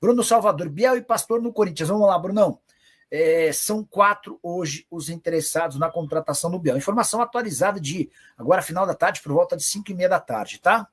Bruno Salvador, Biel e Pastor no Corinthians. Vamos lá, Brunão. São 4 hoje os interessados na contratação do Biel. Informação atualizada de agora final da tarde, por volta de 5h30 da tarde, tá?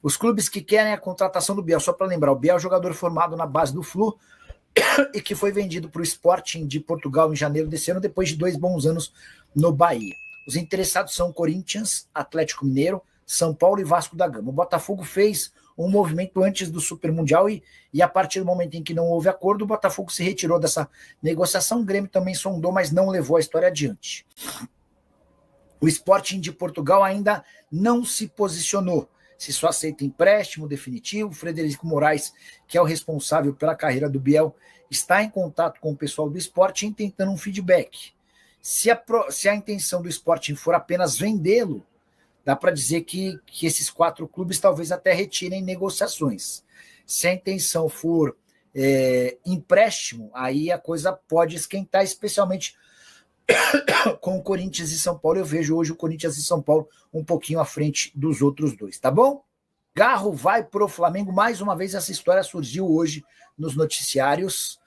Os clubes que querem a contratação do Biel, só para lembrar, o Biel é jogador formado na base do Flu e que foi vendido para o Sporting de Portugal em janeiro desse ano, depois de 2 bons anos no Bahia. Os interessados são Corinthians, Atlético Mineiro, São Paulo e Vasco da Gama. O Botafogo fez um movimento antes do Super Mundial e a partir do momento em que não houve acordo, o Botafogo se retirou dessa negociação. O Grêmio também sondou, mas não levou a história adiante. O Sporting de Portugal ainda não se posicionou. Se só aceita empréstimo definitivo. Frederico Moraes, que é o responsável pela carreira do Biel, está em contato com o pessoal do Sporting tentando um feedback. Se a intenção do Sporting for apenas vendê-lo, dá para dizer que esses 4 clubes talvez até retirem negociações. Se a intenção for empréstimo, aí a coisa pode esquentar, especialmente com o Corinthians e São Paulo. Eu vejo hoje o Corinthians e São Paulo um pouquinho à frente dos outros dois, tá bom? Garro vai pro Flamengo. Mais uma vez essa história surgiu hoje nos noticiários.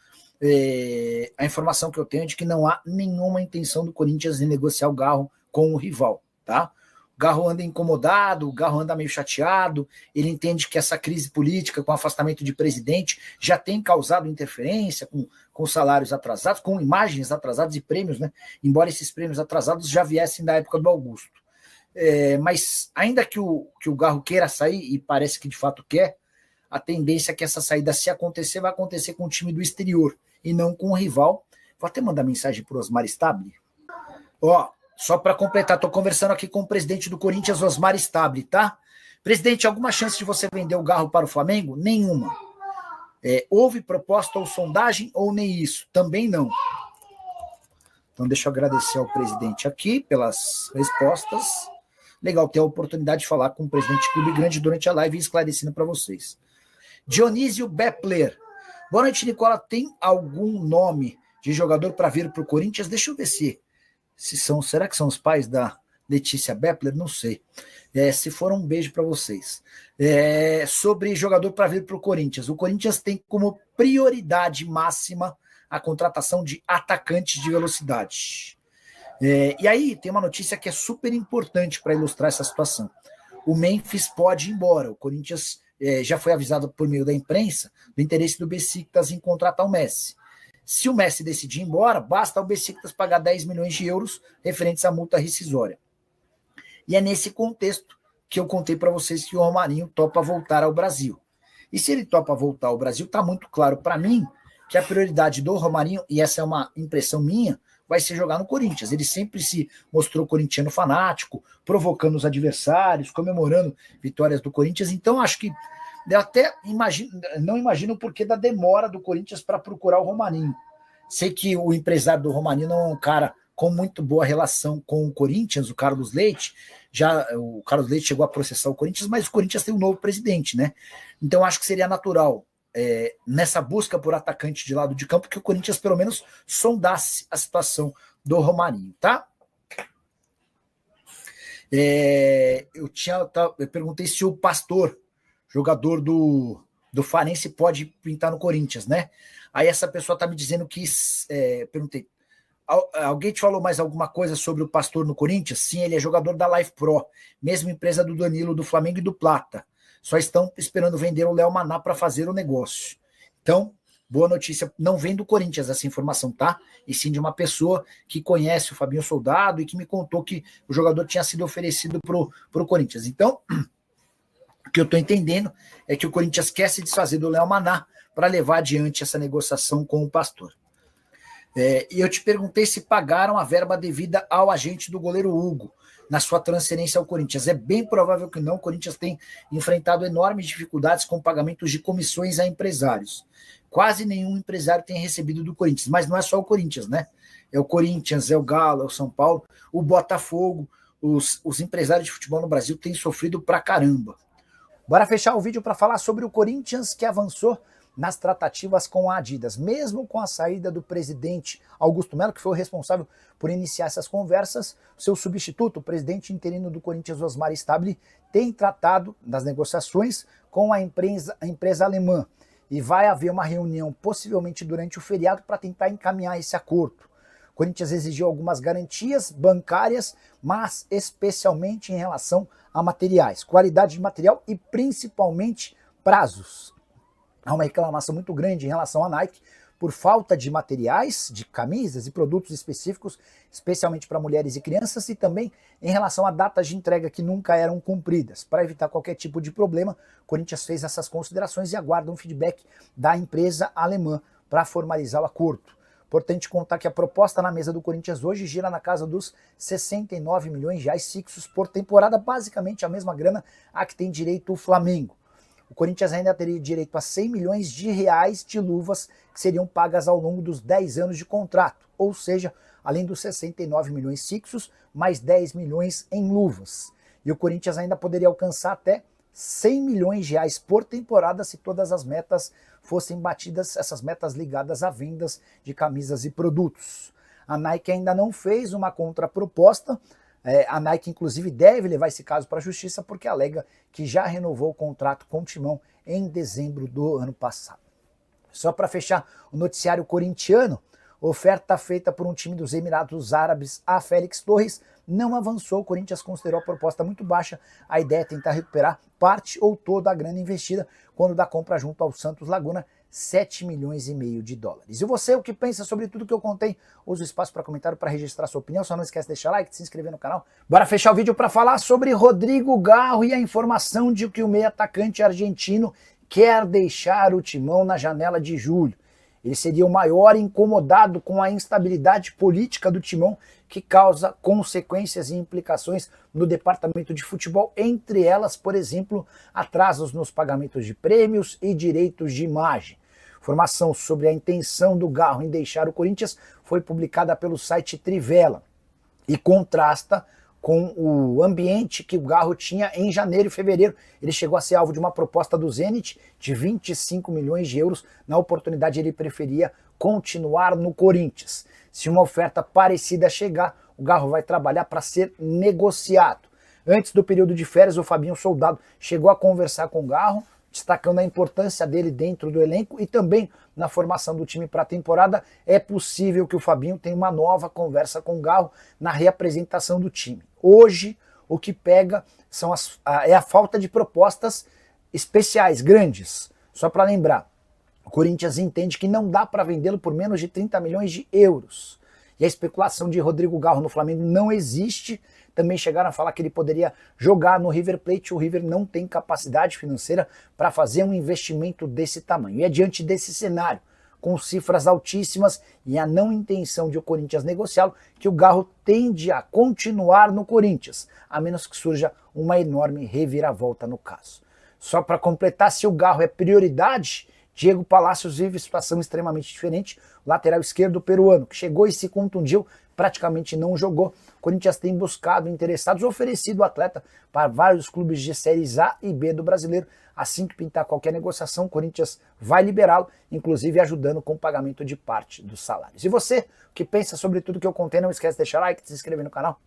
A informação que eu tenho é de que não há nenhuma intenção do Corinthians em negociar o Garro com o rival, tá? O Garro anda incomodado, o Garro anda meio chateado, ele entende que essa crise política com afastamento de presidente já tem causado interferência com salários atrasados, com imagens atrasadas e prêmios, né? Embora esses prêmios atrasados já viessem da época do Augusto. Mas ainda que o Garro queira sair, e parece que de fato quer, a tendência é que essa saída, se acontecer, vai acontecer com o time do exterior e não com o rival. Vou até mandar mensagem para o Osmar Stabile. Só para completar, estou conversando aqui com o presidente do Corinthians, Osmar Stabile, tá? Presidente, alguma chance de você vender o Garro para o Flamengo? Nenhuma. Houve proposta ou sondagem ou nem isso? Também não. Então deixa eu agradecer ao presidente aqui pelas respostas. Legal ter a oportunidade de falar com o presidente de clube grande durante a live e esclarecendo para vocês. Dionísio Bepler. Boa noite, Nicola. Tem algum nome de jogador para vir para o Corinthians? Deixa eu ver se são. Será que são os pais da Letícia Bepler? Não sei. Se for, um beijo para vocês. Sobre jogador para vir para o Corinthians. O Corinthians tem como prioridade máxima a contratação de atacantes de velocidade. E aí tem uma notícia que é super importante para ilustrar essa situação. O Memphis pode ir embora. O Corinthians já foi avisado por meio da imprensa do interesse do Besiktas em contratar o Messi. Se o Messi decidir ir embora, basta o Besiktas pagar 10 milhões de euros referentes à multa rescisória. E é nesse contexto que eu contei para vocês que o Romarinho topa voltar ao Brasil. E se ele topa voltar ao Brasil, está muito claro para mim que a prioridade do Romarinho, e essa é uma impressão minha, vai ser jogar no Corinthians. Ele sempre se mostrou corintiano fanático, provocando os adversários, comemorando vitórias do Corinthians. Então, acho que eu até não imagino o porquê da demora do Corinthians para procurar o Romarinho. Sei que o empresário do Romarinho não é um cara com muito boa relação com o Corinthians, o Carlos Leite. O Carlos Leite chegou a processar o Corinthians, mas o Corinthians tem um novo presidente, né? Então, acho que seria natural, nessa busca por atacante de lado de campo, que o Corinthians pelo menos sondasse a situação do Romarinho, tá? Eu perguntei se o Pastor, jogador do Farense, pode pintar no Corinthians, né? Aí essa pessoa tá me dizendo que... perguntei, alguém te falou mais alguma coisa sobre o Pastor no Corinthians? Sim, ele é jogador da Life Pro, mesma empresa do Danilo, do Flamengo e do Plata. Só estão esperando vender o Léo Maná para fazer o negócio. Então, boa notícia, não vem do Corinthians essa informação, tá? E sim de uma pessoa que conhece o Fabinho Soldado e que me contou que o jogador tinha sido oferecido pro Corinthians. Então, o que eu estou entendendo é que o Corinthians quer se desfazer do Léo Maná para levar adiante essa negociação com o Pastor. E eu te perguntei se pagaram a verba devida ao agente do goleiro Hugo na sua transferência ao Corinthians. É bem provável que não. O Corinthians tem enfrentado enormes dificuldades com pagamentos de comissões a empresários. Quase nenhum empresário tem recebido do Corinthians, mas não é só o Corinthians, né? É o Corinthians, é o Galo, é o São Paulo, o Botafogo, os empresários de futebol no Brasil têm sofrido pra caramba. Bora fechar o vídeo para falar sobre o Corinthians, que avançou nas tratativas com a Adidas. Mesmo com a saída do presidente Augusto Melo, que foi o responsável por iniciar essas conversas, seu substituto, o presidente interino do Corinthians, Osmar Stabile, tem tratado das negociações com a empresa alemã. e vai haver uma reunião possivelmente durante o feriado para tentar encaminhar esse acordo. O Corinthians exigiu algumas garantias bancárias, mas especialmente em relação a materiais, qualidade de material e principalmente prazos. Há uma reclamação muito grande em relação à Nike por falta de materiais, de camisas e produtos específicos, especialmente para mulheres e crianças, e também em relação a datas de entrega que nunca eram cumpridas. Para evitar qualquer tipo de problema, o Corinthians fez essas considerações e aguarda um feedback da empresa alemã para formalizar o acordo. Importante contar que a proposta na mesa do Corinthians hoje gira na casa dos 69 milhões de reais fixos por temporada, basicamente a mesma grana a que tem direito o Flamengo. O Corinthians ainda teria direito a 100 milhões de reais de luvas que seriam pagas ao longo dos 10 anos de contrato, ou seja, além dos 69 milhões fixos, mais 10 milhões em luvas. E o Corinthians ainda poderia alcançar até 100 milhões de reais por temporada se todas as metas fossem batidas, essas metas ligadas a vendas de camisas e produtos. A Nike ainda não fez uma contraproposta. A Nike, inclusive, deve levar esse caso para a justiça porque alega que já renovou o contrato com o Timão em dezembro do ano passado. Só para fechar o noticiário corintiano, oferta feita por um time dos Emirados Árabes a Félix Torres não avançou. O Corinthians considerou a proposta muito baixa. A ideia é tentar recuperar parte ou toda a grana investida quando da compra junto ao Santos Laguna, 7 milhões e meio de dólares. E você, o que pensa sobre tudo que eu contei? Usa o espaço para comentário para registrar sua opinião. Só não esquece de deixar like, de se inscrever no canal. Bora fechar o vídeo para falar sobre Rodrigo Garro e a informação de que o meio atacante argentino quer deixar o Timão na janela de julho. Ele seria o maior incomodado com a instabilidade política do Timão, que causa consequências e implicações no departamento de futebol, entre elas, por exemplo, atrasos nos pagamentos de prêmios e direitos de imagem. Informação sobre a intenção do Garro em deixar o Corinthians foi publicada pelo site Trivela e contrasta com o ambiente que o Garro tinha em janeiro e fevereiro. Ele chegou a ser alvo de uma proposta do Zenit de 25 milhões de euros. Na oportunidade, ele preferia continuar no Corinthians. Se uma oferta parecida chegar, o Garro vai trabalhar para ser negociado. Antes do período de férias, o Fabinho Soldado chegou a conversar com o Garro, destacando a importância dele dentro do elenco e também na formação do time para a temporada. É possível que o Fabinho tenha uma nova conversa com o Garro na reapresentação do time. Hoje, o que pega é a falta de propostas especiais, grandes. Só para lembrar, o Corinthians entende que não dá para vendê-lo por menos de 30 milhões de euros. E a especulação de Rodrigo Garro no Flamengo não existe. Também chegaram a falar que ele poderia jogar no River Plate. O River não tem capacidade financeira para fazer um investimento desse tamanho. E é diante desse cenário, com cifras altíssimas e a não intenção de o Corinthians negociá-lo, que o Garro tende a continuar no Corinthians, a menos que surja uma enorme reviravolta no caso. Só para completar, se o Garro é prioridade, Diego Palacios vive situação extremamente diferente. O lateral esquerdo peruano, que chegou e se contundiu, praticamente não jogou. O Corinthians tem buscado interessados, oferecido o atleta para vários clubes de séries A e B do brasileiro. Assim que pintar qualquer negociação, o Corinthians vai liberá-lo, inclusive ajudando com o pagamento de parte dos salários. E você, o que pensa sobre tudo que eu contei, não esquece de deixar like, de se inscrever no canal.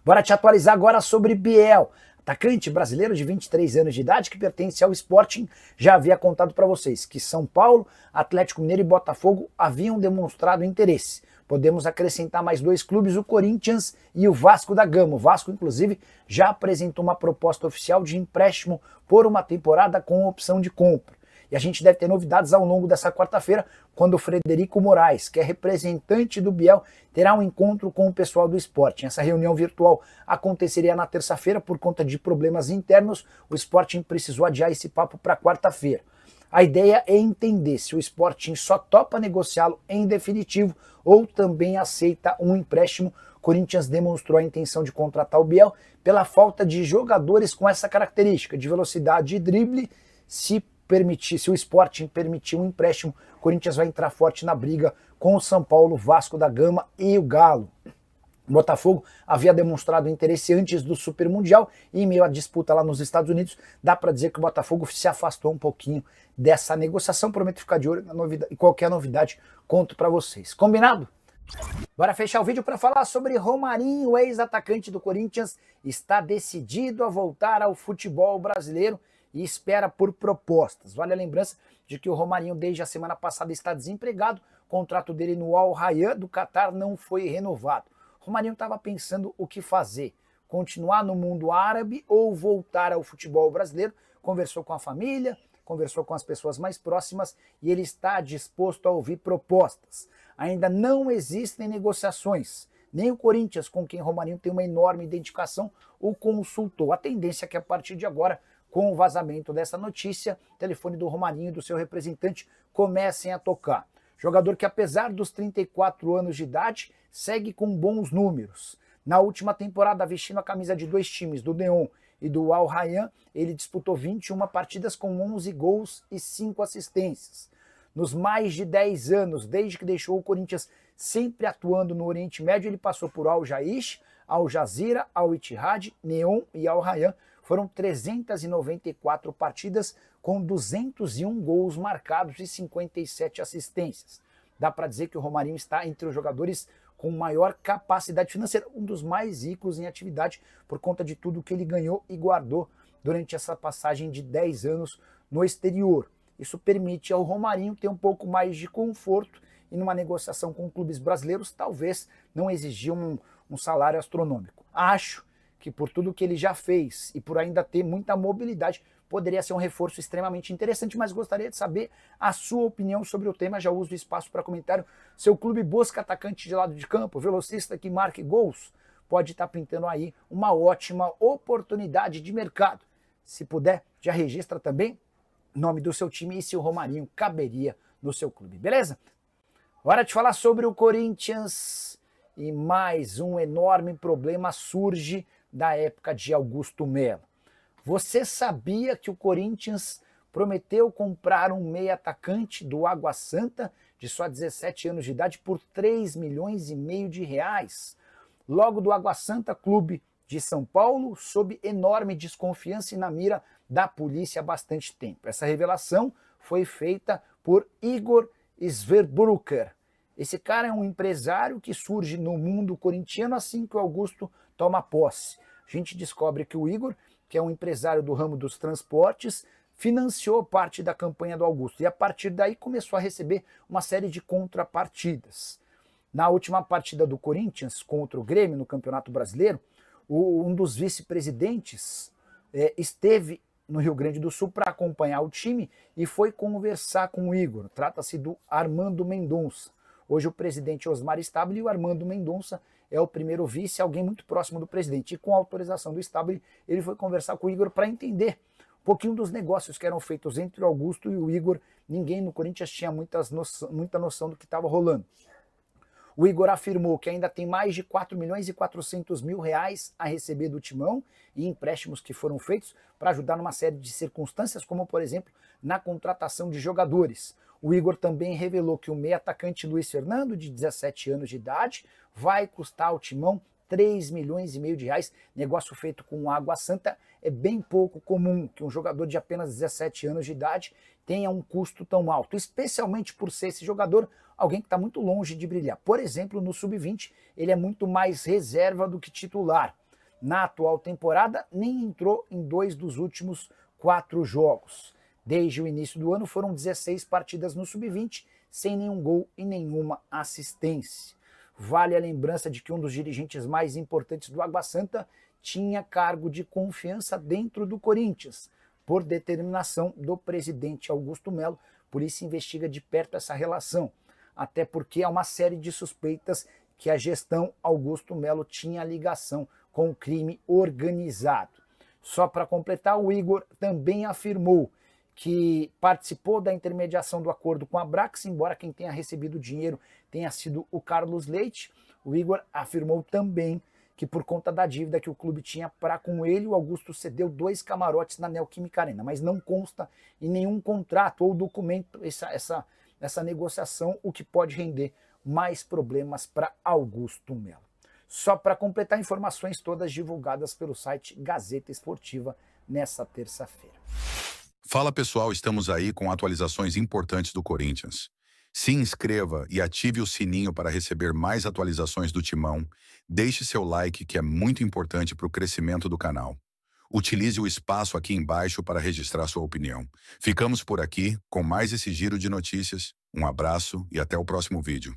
Bora te atualizar agora sobre Biel, atacante brasileiro de 23 anos de idade que pertence ao Sporting. Já havia contado para vocês que São Paulo, Atlético Mineiro e Botafogo haviam demonstrado interesse. Podemos acrescentar mais dois clubes, o Corinthians e o Vasco da Gama. O Vasco, inclusive, já apresentou uma proposta oficial de empréstimo por uma temporada com opção de compra. E a gente deve ter novidades ao longo dessa quarta-feira, quando o Frederico Moraes, que é representante do Biel, terá um encontro com o pessoal do Sporting. Essa reunião virtual aconteceria na terça-feira por conta de problemas internos. O Sporting precisou adiar esse papo para quarta-feira. A ideia é entender se o Sporting só topa negociá-lo em definitivo ou também aceita um empréstimo. O Corinthians demonstrou a intenção de contratar o Biel pela falta de jogadores com essa característica de velocidade e drible. Se o Sporting permitir um empréstimo, o Corinthians vai entrar forte na briga com o São Paulo, Vasco da Gama e o Galo. O Botafogo havia demonstrado interesse antes do Super Mundial e em meio à disputa lá nos Estados Unidos, dá para dizer que o Botafogo se afastou um pouquinho dessa negociação. Prometo ficar de olho na novidade, e qualquer novidade conto para vocês. Combinado? Bora fechar o vídeo para falar sobre Romarinho, ex-atacante do Corinthians, está decidido a voltar ao futebol brasileiro e espera por propostas. Vale a lembrança de que o Romarinho desde a semana passada está desempregado, o contrato dele no Al Rayyan do Catar não foi renovado. O Romarinho estava pensando o que fazer, continuar no mundo árabe ou voltar ao futebol brasileiro, conversou com a família, conversou com as pessoas mais próximas e ele está disposto a ouvir propostas. Ainda não existem negociações. Nem o Corinthians, com quem Romarinho tem uma enorme identificação, o consultou. A tendência é que a partir de agora, com o vazamento dessa notícia, o telefone do Romarinho e do seu representante comecem a tocar. Jogador que, apesar dos 34 anos de idade, segue com bons números. Na última temporada, vestindo a camisa de dois times, do Neon e do Al Rayyan, ele disputou 21 partidas com 11 gols e 5 assistências. Nos mais de 10 anos, desde que deixou o Corinthians sempre atuando no Oriente Médio, ele passou por Al Jaish, Al Jazeera, Al Ittihad, Neon e Al Rayyan. Foram 394 partidas com 201 gols marcados e 57 assistências. Dá para dizer que o Romarinho está entre os jogadores com maior capacidade financeira, um dos mais ricos em atividade por conta de tudo que ele ganhou e guardou durante essa passagem de 10 anos no exterior. Isso permite ao Romarinho ter um pouco mais de conforto e numa negociação com clubes brasileiros talvez não exigir um salário astronômico. Acho que por tudo que ele já fez e por ainda ter muita mobilidade, poderia ser um reforço extremamente interessante, mas gostaria de saber a sua opinião sobre o tema. Já uso o espaço para comentário. Seu clube busca atacante de lado de campo, velocista que marque gols? Pode estar pintando aí uma ótima oportunidade de mercado. Se puder, já registra também o nome do seu time e se o Romarinho caberia no seu clube, beleza? Hora de falar sobre o Corinthians e mais um enorme problema surge da época de Augusto Melo. Você sabia que o Corinthians prometeu comprar um meia atacante do Água Santa de só 17 anos de idade por 3,5 milhões de reais? Logo do Água Santa, clube de São Paulo, sob enorme desconfiança e na mira da polícia há bastante tempo. Essa revelação foi feita por Igor Sverburuker. Esse cara é um empresário que surge no mundo corintiano assim que o Augusto toma posse. A gente descobre que o Igor, que é um empresário do ramo dos transportes, financiou parte da campanha do Augusto e a partir daí começou a receber uma série de contrapartidas. Na última partida do Corinthians contra o Grêmio no Campeonato Brasileiro, um dos vice-presidentes esteve no Rio Grande do Sul para acompanhar o time e foi conversar com o Igor. Trata-se do Armando Mendonça. Hoje o presidente Osmar Stabile e o Armando Mendonça é o primeiro vice, alguém muito próximo do presidente. E com a autorização do Stabile, ele foi conversar com o Igor para entender um pouquinho dos negócios que eram feitos entre o Augusto e o Igor. Ninguém no Corinthians tinha muita noção do que estava rolando. O Igor afirmou que ainda tem mais de 4 milhões e 400 mil reais a receber do Timão e empréstimos que foram feitos para ajudar numa série de circunstâncias, como por exemplo na contratação de jogadores. O Igor também revelou que o meia atacante Luiz Fernando, de 17 anos de idade, vai custar ao Timão 3,5 milhões de reais. Negócio feito com o Água Santa. É bem pouco comum que um jogador de apenas 17 anos de idade tenha um custo tão alto, especialmente por ser esse jogador alguém que está muito longe de brilhar. Por exemplo, no Sub-20, ele é muito mais reserva do que titular. Na atual temporada, nem entrou em 2 dos últimos 4 jogos. Desde o início do ano, foram 16 partidas no Sub-20, sem nenhum gol e nenhuma assistência. Vale a lembrança de que um dos dirigentes mais importantes do Água Santa tinha cargo de confiança dentro do Corinthians, por determinação do presidente Augusto Melo. Por isso investiga de perto essa relação, até porque há uma série de suspeitas que a gestão Augusto Melo tinha ligação com o crime organizado. Só para completar, o Igor também afirmou que participou da intermediação do acordo com a Brax, embora quem tenha recebido o dinheiro tenha sido o Carlos Leite. O Igor afirmou também que por conta da dívida que o clube tinha para com ele, o Augusto cedeu 2 camarotes na Neoquímica Arena, mas não consta em nenhum contrato ou documento essa negociação, o que pode render mais problemas para Augusto Melo. Só para completar, informações todas divulgadas pelo site Gazeta Esportiva nessa terça-feira. Fala pessoal, estamos aí com atualizações importantes do Corinthians. Se inscreva e ative o sininho para receber mais atualizações do Timão. Deixe seu like, que é muito importante para o crescimento do canal. Utilize o espaço aqui embaixo para registrar sua opinião. Ficamos por aqui com mais esse giro de notícias. Um abraço e até o próximo vídeo.